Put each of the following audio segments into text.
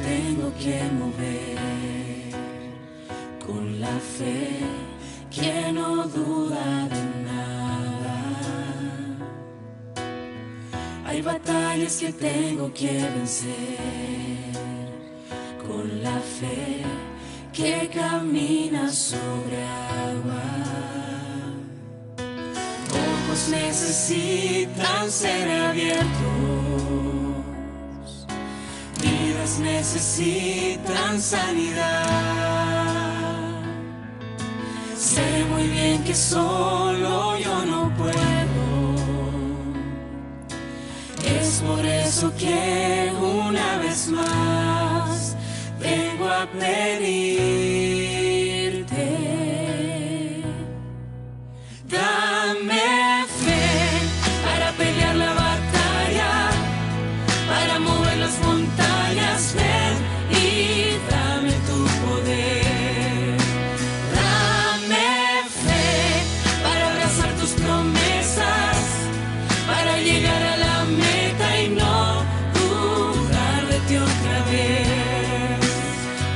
tengo que mover con la fe que no duda de nada. Hay batallas que tengo que vencer con la fe que camina sobre agua. Ojos necesitan ser abiertos, vidas necesitan sanidad. Sé muy bien que solo yo no puedo. Es por eso que una vez más vengo a pedirte. Dame fe para pelear la batalla, para mover las montañas. Ven y dame tu poder. Dame fe para abrazar tus promesas, para llegar a la meta y no dudar de ti otra vez,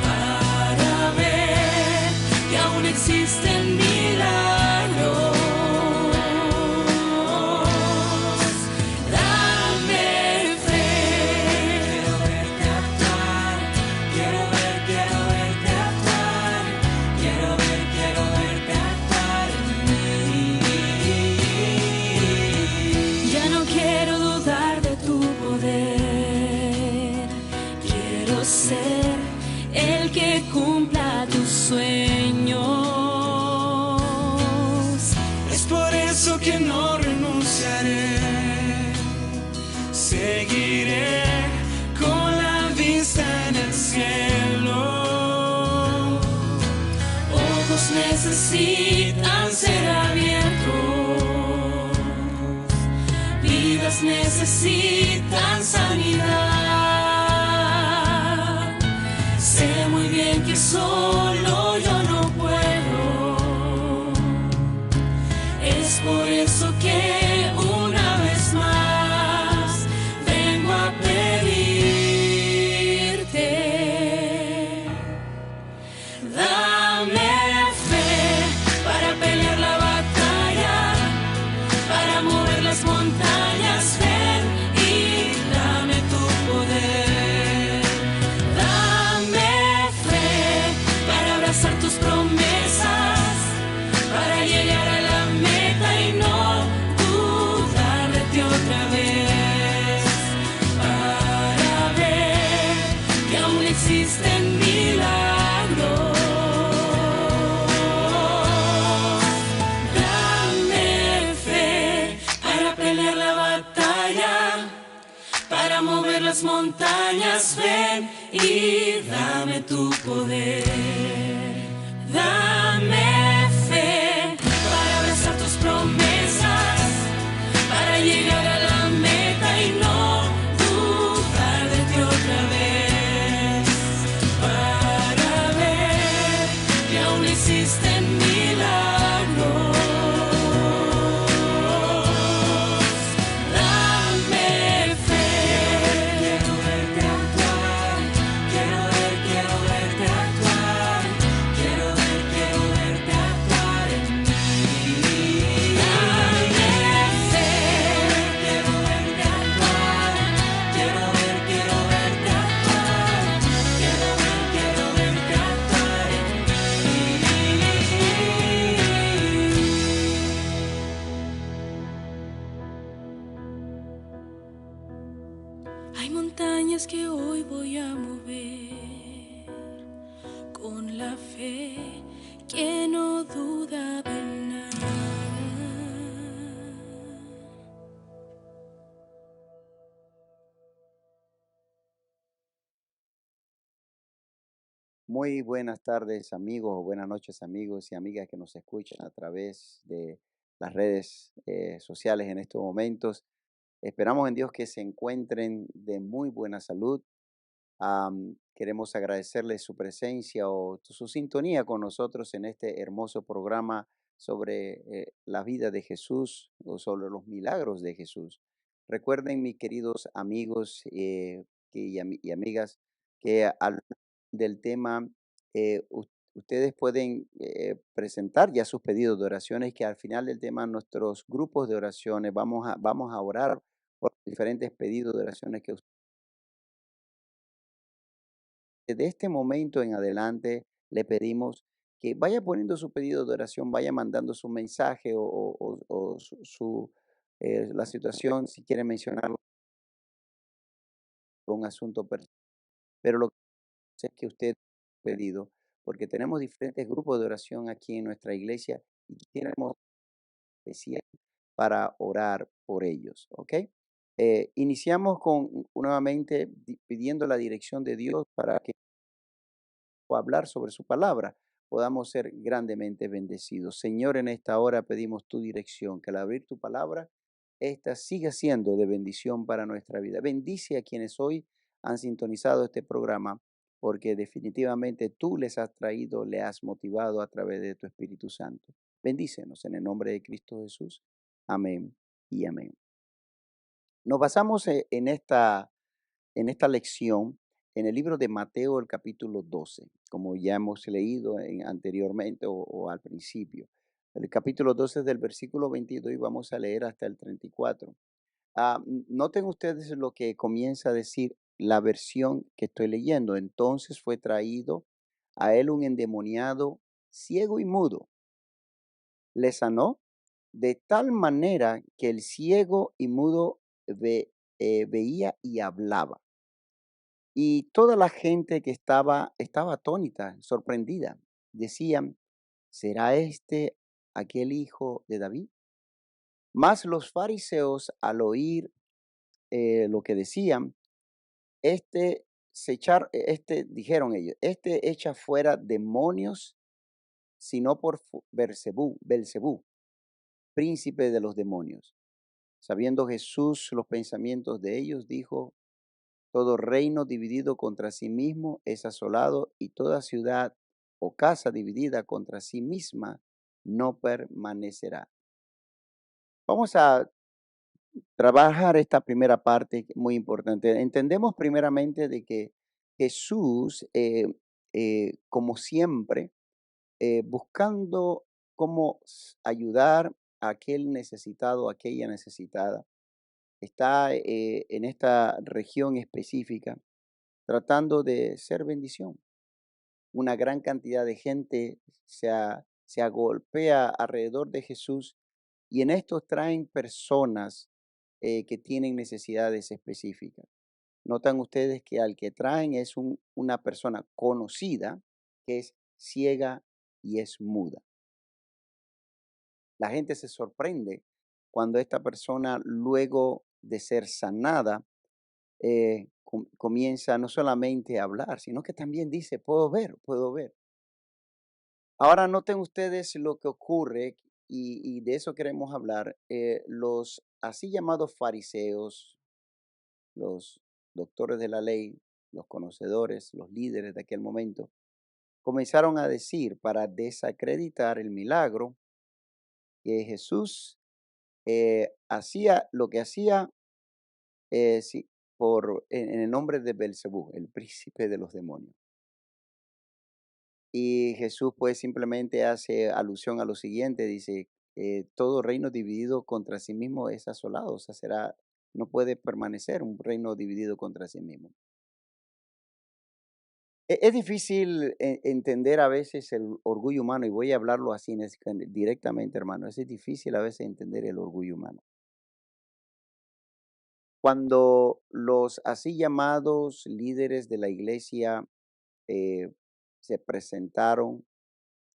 para ver que aún existen milagros. Dame fe. Quiero verte actuar, quiero verte actuar, quiero verte actuar en mí. Ya no quiero dudar de tu poder, quiero ser el que cumpla tus sueños. Es por eso que no renunciaré, seguiré con la vista en el cielo. Ojos necesitan ser abiertos, vidas necesitan sanidad. Sé muy bien que solo yo no puedo. Es por eso que una vez más vengo a pedirte. Dame fe para pelear la batalla, para mover las montañas. Ven y dame tu poder. Dame fe para abrazar tus promesas, para llegar a la meta y no dudar de ti otra vez, para ver que aún existen milagros. Dame fe para pelear la batalla, para mover las montañas. Ven y dame tu poder. Dame fe para abrazar tus promesas, para llegar a la meta y no dudar de ti otra vez, para ver que aún existen milagros. Dame fe. Quiero verte actuar, quiero verte actuar, quiero verte actuar en mí. Dame fe. Quiero verte actuar, quiero verte actuar, quiero verte actuar en mí. Hay montañas que hoy voy a mover con la fe que no duda de nada. Muy buenas tardes amigos o buenas noches amigos y amigas que nos escuchan a través de las redes sociales en estos momentos. Esperamos en Dios que se encuentren de muy buena salud. Queremos agradecerles su presencia o su sintonía con nosotros en este hermoso programa sobre la vida de Jesús o sobre los milagros de Jesús. Recuerden, mis queridos amigos y amigas, que al del tema, ustedes pueden presentar ya sus pedidos de oraciones, que al final del tema nuestros grupos de oraciones vamos a orar por diferentes pedidos de oraciones que de este momento en adelante le pedimos que vaya poniendo su pedido de oración, vaya mandando su mensaje o la situación, si quiere mencionarlo por un asunto personal. Pero lo que es que usted ha pedido, porque tenemos diferentes grupos de oración aquí en nuestra iglesia y queremos especial para orar por ellos, ¿ok? Iniciamos nuevamente pidiendo la dirección de Dios para que o hablar sobre su palabra, podamos ser grandemente bendecidos. Señor, en esta hora pedimos tu dirección, que al abrir tu palabra, esta siga siendo de bendición para nuestra vida. Bendice a quienes hoy han sintonizado este programa, porque definitivamente tú les has traído, le has motivado a través de tu Espíritu Santo. Bendícenos en el nombre de Cristo Jesús. Amén y amén. Nos basamos en esta lección en el libro de Mateo, el capítulo 12, como ya hemos leído anteriormente o al principio. El capítulo 12 del versículo 22 y vamos a leer hasta el 34. Noten ustedes lo que comienza a decir la versión que estoy leyendo. Entonces fue traído a él un endemoniado ciego y mudo. Le sanó de tal manera que el ciego y mudo veía y hablaba. Y toda la gente que estaba atónita, sorprendida. Decían, ¿será este aquel hijo de David? Mas los fariseos, al oír lo que decían, dijeron ellos, este echa fuera demonios, sino por Belcebú, príncipe de los demonios. Sabiendo Jesús los pensamientos de ellos, dijo, todo reino dividido contra sí mismo es asolado, y toda ciudad o casa dividida contra sí misma no permanecerá. Vamos a trabajar esta primera parte muy importante. Entendemos primeramente de que Jesús, como siempre, buscando cómo ayudar a aquel necesitado, a aquella necesitada, está en esta región específica tratando de ser bendición. Una gran cantidad de gente se agolpea alrededor de Jesús y en esto traen personas que tienen necesidades específicas. Notan ustedes que al que traen es una persona conocida que es ciega y es muda. La gente se sorprende cuando esta persona, luego de ser sanada, comienza no solamente a hablar, sino que también dice, puedo ver, puedo ver. Ahora noten ustedes lo que ocurre y de eso queremos hablar. Los así llamados fariseos, los doctores de la ley, los conocedores, los líderes de aquel momento, comenzaron a decir para desacreditar el milagro que Jesús hacía lo que hacía sí, en el nombre de Belcebú, el príncipe de los demonios. Y Jesús pues simplemente hace alusión a lo siguiente, dice, todo reino dividido contra sí mismo es asolado, o sea, no puede permanecer un reino dividido contra sí mismo. Es difícil entender a veces el orgullo humano, y voy a hablarlo así directamente, hermano, es difícil a veces entender el orgullo humano. Cuando los así llamados líderes de la iglesia eh, se presentaron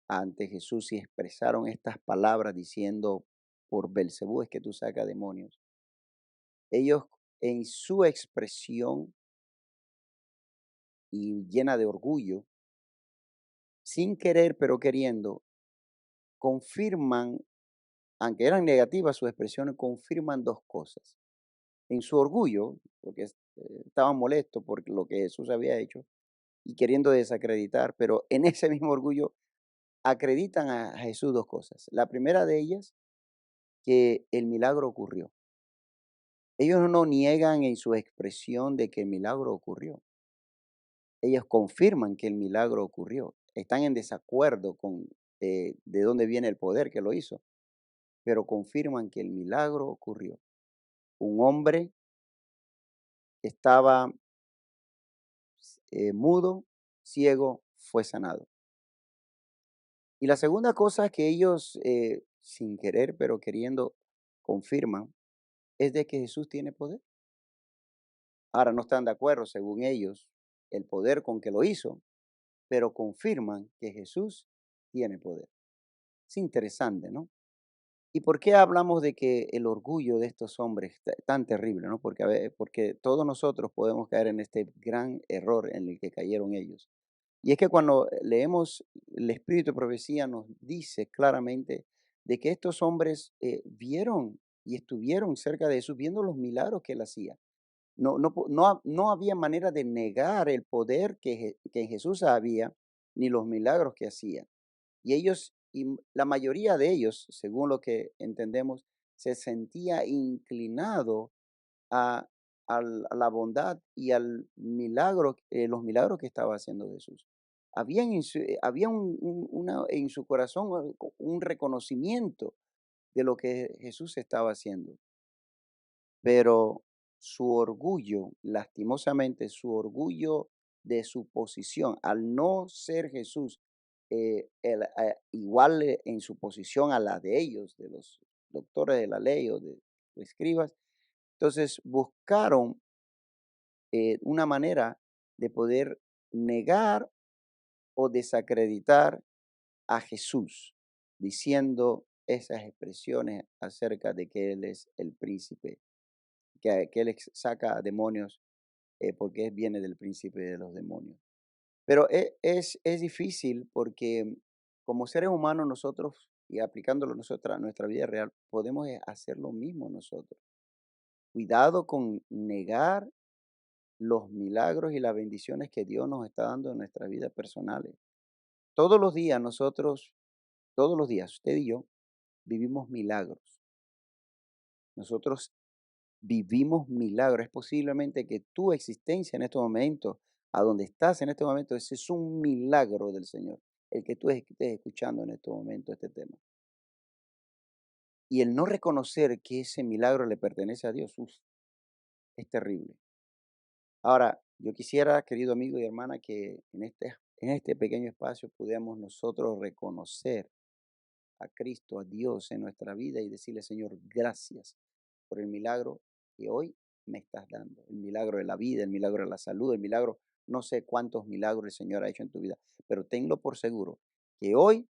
ante Jesús y expresaron estas palabras diciendo, por Belcebú es que tú sacas demonios. Ellos en su expresión y llena de orgullo, sin querer pero queriendo, confirman, aunque eran negativas sus expresiones, confirman dos cosas. En su orgullo, porque estaban molestos por lo que Jesús había hecho y queriendo desacreditar, pero en ese mismo orgullo acreditan a Jesús dos cosas. La primera de ellas, que el milagro ocurrió. Ellos no niegan en su expresión de que el milagro ocurrió. ellos confirman que el milagro ocurrió. Están en desacuerdo con de dónde viene el poder que lo hizo, pero confirman que el milagro ocurrió. Un hombre estaba mudo, ciego, fue sanado. Y la segunda cosa que ellos, sin querer, pero queriendo, confirman, es de que Jesús tiene poder. Ahora no están de acuerdo, según ellos, el poder con que lo hizo, pero confirman que Jesús tiene poder. Es interesante, ¿no? ¿Y por qué hablamos de que el orgullo de estos hombres tan terrible, ¿no? Porque todos nosotros podemos caer en este gran error en el que cayeron ellos. Y es que cuando leemos el Espíritu de Profecía nos dice claramente de que estos hombres vieron y estuvieron cerca de Jesús viendo los milagros que él hacía. No había manera de negar el poder que en Jesús había, ni los milagros que hacía. Y ellos, la mayoría de ellos, según lo que entendemos, se sentía inclinado a, a la bondad y al milagro, los milagros que estaba haciendo Jesús. Había en su corazón un reconocimiento de lo que Jesús estaba haciendo, pero su orgullo, lastimosamente, su orgullo de su posición, al no ser Jesús igual en su posición a la de ellos, de los doctores de la ley o de escribas, entonces buscaron una manera de poder negar o desacreditar a Jesús, diciendo esas expresiones acerca de que Él es el príncipe, que Él saca demonios porque viene del príncipe de los demonios. Pero es difícil porque como seres humanos nosotros, y aplicándolo nosotros a nuestra vida real, podemos hacer lo mismo nosotros. Cuidado con negar los milagros y las bendiciones que Dios nos está dando en nuestras vidas personales. Todos los días nosotros, todos los días, usted y yo, vivimos milagros. Nosotros vivimos milagros. Es posiblemente que tu existencia en este momento, a donde estás en este momento, ese es un milagro del Señor, el que tú estés escuchando en este momento este tema. Y el no reconocer que ese milagro le pertenece a Dios, uf, es terrible. Ahora, yo quisiera, querido amigo y hermana, que en este pequeño espacio pudiéramos nosotros reconocer a Cristo, a Dios en nuestra vida y decirle, Señor, gracias por el milagro que hoy me estás dando. El milagro de la vida, el milagro de la salud, el milagro, no sé cuántos milagros el Señor ha hecho en tu vida, pero tenlo por seguro que hoy,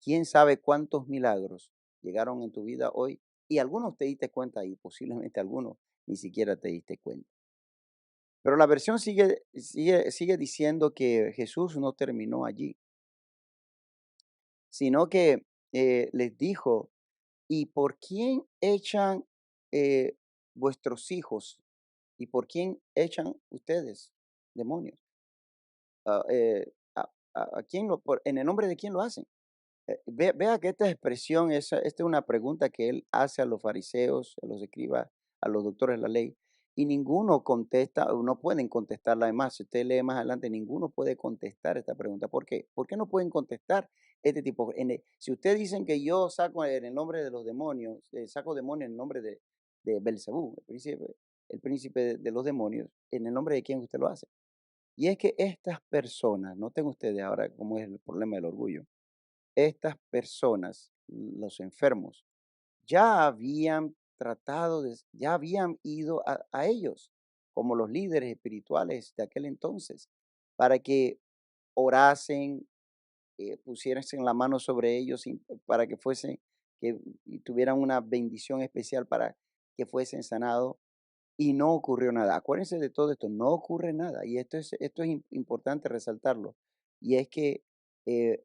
quién sabe cuántos milagros llegaron en tu vida hoy y algunos te diste cuenta y posiblemente algunos ni siquiera te diste cuenta. Pero la versión sigue diciendo que Jesús no terminó allí, sino que les dijo, ¿y por quién echan eh, vuestros hijos? ¿Y por quién echan ustedes demonios? Ah, ¿A quién en el nombre de quién lo hacen? Vea que esta expresión, esta es una pregunta que él hace a los fariseos, a los escribas, a los doctores de la ley, y ninguno contesta, o no pueden contestarla. Además, si usted lee más adelante, ninguno puede contestar esta pregunta. ¿Por qué? ¿Por qué no pueden contestar este tipo? Si ustedes dicen que yo saco en el nombre de los demonios, saco demonios en el nombre de Belzebú, el príncipe de los demonios, ¿en el nombre de quién usted lo hace? Y es que estas personas, noten ustedes ahora cómo es el problema del orgullo, estas personas, los enfermos, ya habían ya habían ido a ellos, como los líderes espirituales de aquel entonces, para que orasen, pusiesen la mano sobre ellos para que fuesen, que y tuvieran una bendición especial para que fuesen sanados y no ocurrió nada. Acuérdense de todo esto, no ocurre nada y esto es importante resaltarlo. Y es que eh,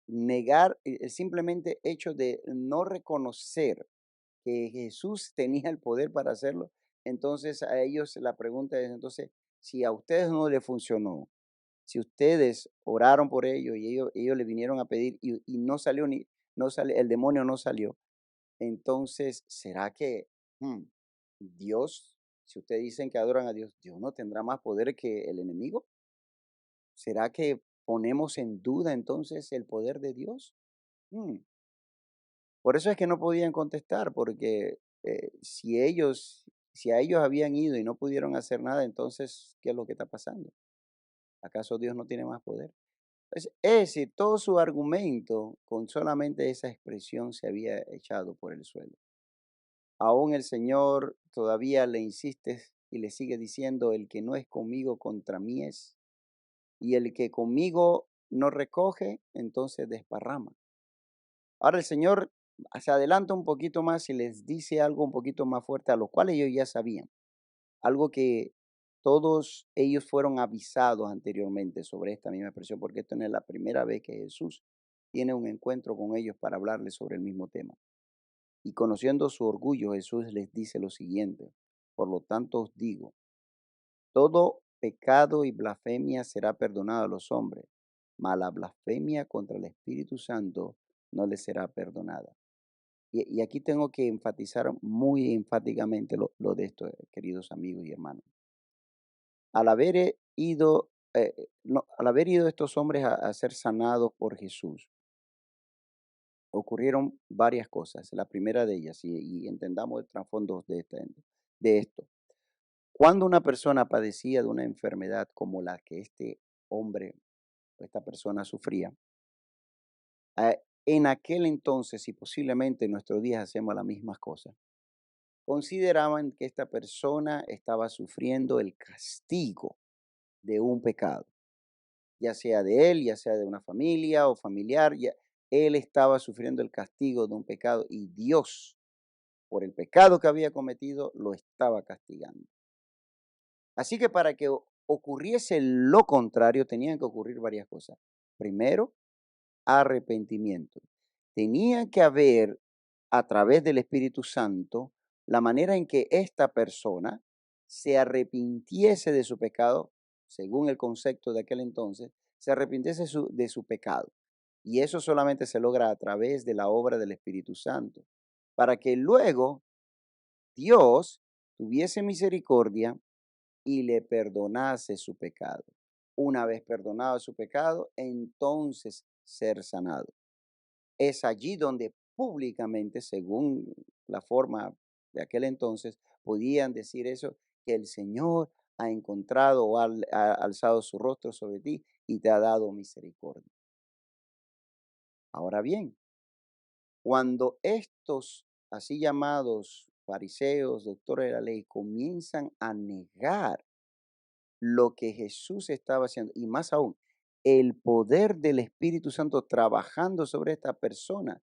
negar el simplemente hecho de no reconocer que Jesús tenía el poder para hacerlo, entonces a ellos la pregunta es, entonces, si a ustedes no le funcionó, si ustedes oraron por ellos y ellos le vinieron a pedir y no salió no sale, el demonio no salió, entonces, ¿será que Dios, si ustedes dicen que adoran a Dios, Dios no tendrá más poder que el enemigo? ¿Será que ponemos en duda entonces el poder de Dios? Mm, Por eso es que no podían contestar, porque si a ellos habían ido y no pudieron hacer nada, entonces, ¿qué es lo que está pasando? ¿Acaso Dios no tiene más poder? Es decir, todo su argumento con solamente esa expresión se había echado por el suelo. Aún el Señor todavía le insiste y le sigue diciendo, el que no es conmigo contra mí es, y el que conmigo no recoge, entonces desparrama. Ahora el Señor se adelanta un poquito más y les dice algo un poquito más fuerte, a lo cual ellos ya sabían, algo que todos ellos fueron avisados anteriormente sobre esta misma expresión, porque esto no es la primera vez que Jesús tiene un encuentro con ellos para hablarles sobre el mismo tema. Y conociendo su orgullo, Jesús les dice lo siguiente, por lo tanto os digo, todo pecado y blasfemia será perdonado a los hombres, mas la blasfemia contra el Espíritu Santo no les será perdonada. Y aquí tengo que enfatizar muy enfáticamente lo de esto, queridos amigos y hermanos. Al haber ido, al haber ido estos hombres a ser sanados por Jesús, ocurrieron varias cosas. La primera de ellas, y entendamos el trasfondo de esto. Cuando una persona padecía de una enfermedad como la que este hombre o esta persona sufría, en aquel entonces, y posiblemente en nuestros días hacemos las mismas cosas, consideraban que esta persona estaba sufriendo el castigo de un pecado, ya sea de él, ya sea de una familia o familiar, él estaba sufriendo el castigo de un pecado y Dios, por el pecado que había cometido, lo estaba castigando. Así que para que ocurriese lo contrario, tenían que ocurrir varias cosas. Primero, arrepentimiento. Tenía que haber, a través del Espíritu Santo, la manera en que esta persona se arrepintiese de su pecado, según el concepto de aquel entonces, se arrepintiese de su pecado. Y eso solamente se logra a través de la obra del Espíritu Santo, para que luego Dios tuviese misericordia y le perdonase su pecado. Una vez perdonado su pecado, entonces ser sanado. Es allí donde públicamente, según la forma de aquel entonces, podían decir eso, que el Señor ha encontrado o ha alzado su rostro sobre ti y te ha dado misericordia. Ahora bien, cuando estos así llamados fariseos, doctores de la ley, comienzan a negar lo que Jesús estaba haciendo, y más aún, el poder del Espíritu Santo trabajando sobre esta persona,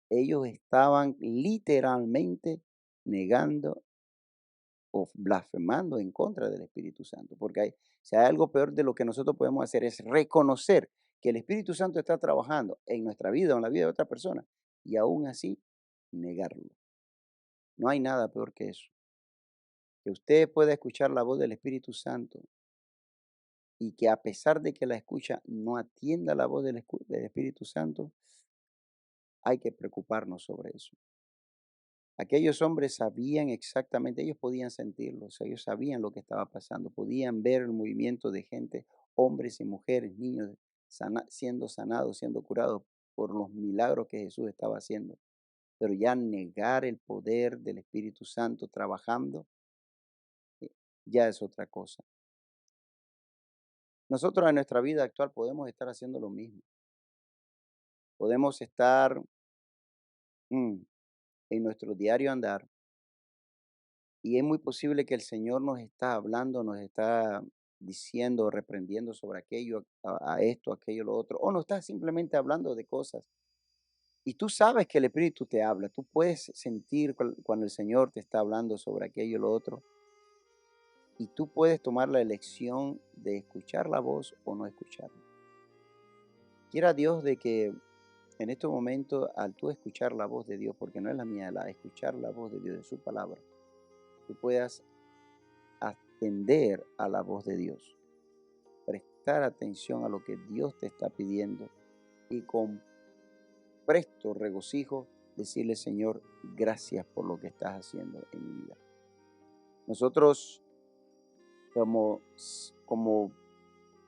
ellos estaban literalmente negando o blasfemando en contra del Espíritu Santo, porque si hay algo peor de lo que nosotros podemos hacer es reconocer que el Espíritu Santo está trabajando en nuestra vida o en la vida de otra persona y aún así negarlo. No hay nada peor que eso. Que usted pueda escuchar la voz del Espíritu Santo y que a pesar de que la escucha no atienda la voz del Espíritu Santo, hay que preocuparnos sobre eso. Aquellos hombres sabían exactamente, ellos podían sentirlo, o sea, ellos sabían lo que estaba pasando, podían ver el movimiento de gente, hombres y mujeres, niños siendo sanados, siendo curados por los milagros que Jesús estaba haciendo. Pero ya negar el poder del Espíritu Santo trabajando, ya es otra cosa. Nosotros en nuestra vida actual podemos estar haciendo lo mismo. Podemos estar mm, en nuestro diario andar y es muy posible que el Señor nos está hablando, nos está diciendo, reprendiendo sobre aquello, a esto, aquello, lo otro, o nos está simplemente hablando de cosas. Y tú sabes que el Espíritu te habla, tú puedes sentir cuando el Señor te está hablando sobre aquello, lo otro, y tú puedes tomar la elección de escuchar la voz o no escucharla. Quiera Dios de que en este momento, al tú escuchar la voz de Dios, porque no es la mía, escuchar la voz de Dios, de su palabra, tú puedas atender a la voz de Dios, prestar atención a lo que Dios te está pidiendo y con presto regocijo decirle, Señor, gracias por lo que estás haciendo en mi vida. Nosotros como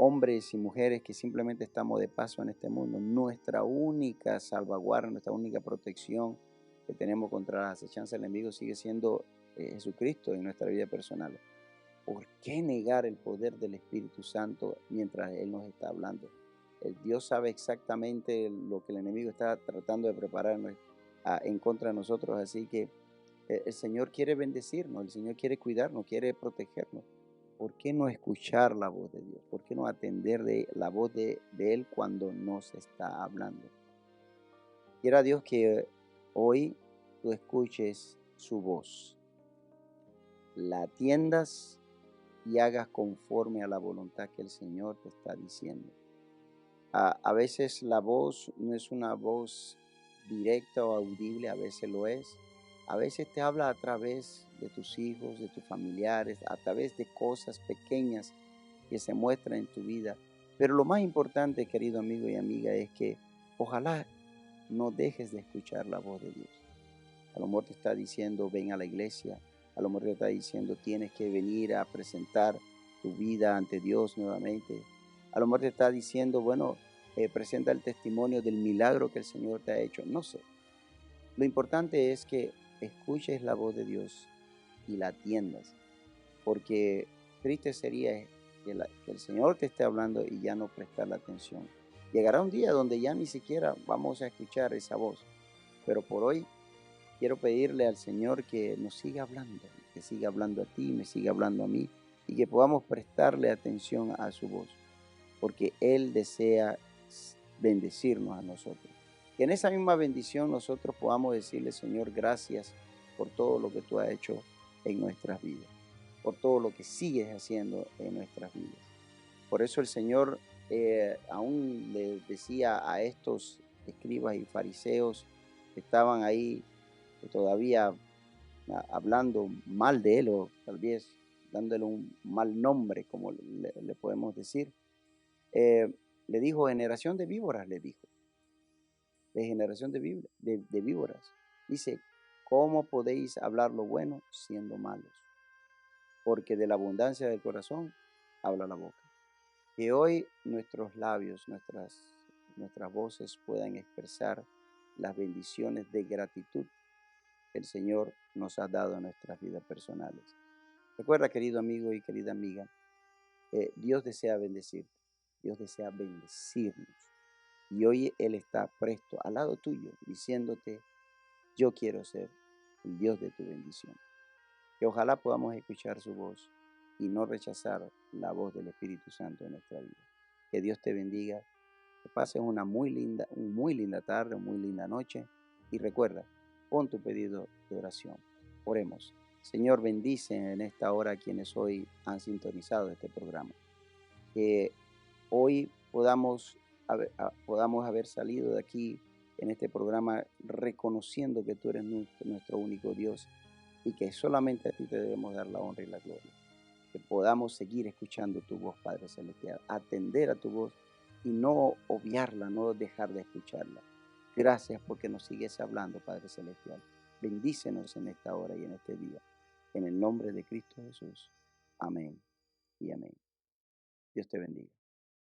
hombres y mujeres que simplemente estamos de paso en este mundo. Nuestra única salvaguarda, nuestra única protección que tenemos contra las acechanzas del enemigo sigue siendo Jesucristo en nuestra vida personal. ¿Por qué negar el poder del Espíritu Santo mientras Él nos está hablando? El Dios sabe exactamente lo que el enemigo está tratando de preparar en contra de nosotros, así que el Señor quiere bendecirnos, el Señor quiere cuidarnos, quiere protegernos. ¿Por qué no escuchar la voz de Dios? ¿Por qué no atender la voz de Él cuando nos está hablando? Quiera Dios que hoy tú escuches su voz, la atiendas y hagas conforme a la voluntad que el Señor te está diciendo. A veces la voz no es una voz directa o audible, a veces lo es. A veces te habla a través de tus hijos, de tus familiares, a través de cosas pequeñas que se muestran en tu vida. Pero lo más importante, querido amigo y amiga, es que ojalá no dejes de escuchar la voz de Dios. A lo mejor te está diciendo, ven a la iglesia. A lo mejor te está diciendo, tienes que venir a presentar tu vida ante Dios nuevamente. A lo mejor te está diciendo, bueno, presenta el testimonio del milagro que el Señor te ha hecho. No sé. Lo importante es que escuches la voz de Dios y la atiendas. Porque triste sería que el Señor te esté hablando y ya no prestar la atención. Llegará un día donde ya ni siquiera vamos a escuchar esa voz. Pero por hoy quiero pedirle al Señor que nos siga hablando, que siga hablando a ti, me siga hablando a mí y que podamos prestarle atención a su voz, porque Él desea bendecirnos a nosotros. Que en esa misma bendición nosotros podamos decirle, Señor, gracias por todo lo que tú has hecho en nuestras vidas, por todo lo que sigues haciendo en nuestras vidas. Por eso el Señor aún le decía a estos escribas y fariseos que estaban ahí todavía hablando mal de él o tal vez dándole un mal nombre, como le podemos decir. Le dijo, generación de víboras, le dijo, de generación de víboras. Dice, ¿cómo podéis hablar lo bueno siendo malos? Porque de la abundancia del corazón habla la boca. Que hoy nuestros labios, nuestras voces puedan expresar las bendiciones de gratitud que el Señor nos ha dado en nuestras vidas personales. Recuerda, querido amigo y querida amiga, Dios desea bendecirte, Dios desea bendecirnos. Y hoy Él está presto al lado tuyo, diciéndote, yo quiero ser el Dios de tu bendición. Que ojalá podamos escuchar su voz y no rechazar la voz del Espíritu Santo en nuestra vida. Que Dios te bendiga, que pases una muy linda tarde, muy linda noche. Y recuerda, pon tu pedido de oración. Oremos. Señor, bendice en esta hora a quienes hoy han sintonizado este programa. Que hoy podamos haber salido de aquí en este programa reconociendo que tú eres nuestro único Dios y que solamente a ti te debemos dar la honra y la gloria. Que podamos seguir escuchando tu voz, Padre Celestial, atender a tu voz y no obviarla, no dejar de escucharla. Gracias porque nos sigues hablando, Padre Celestial. Bendícenos en esta hora y en este día. En el nombre de Cristo Jesús. Amén y amén. Dios te bendiga.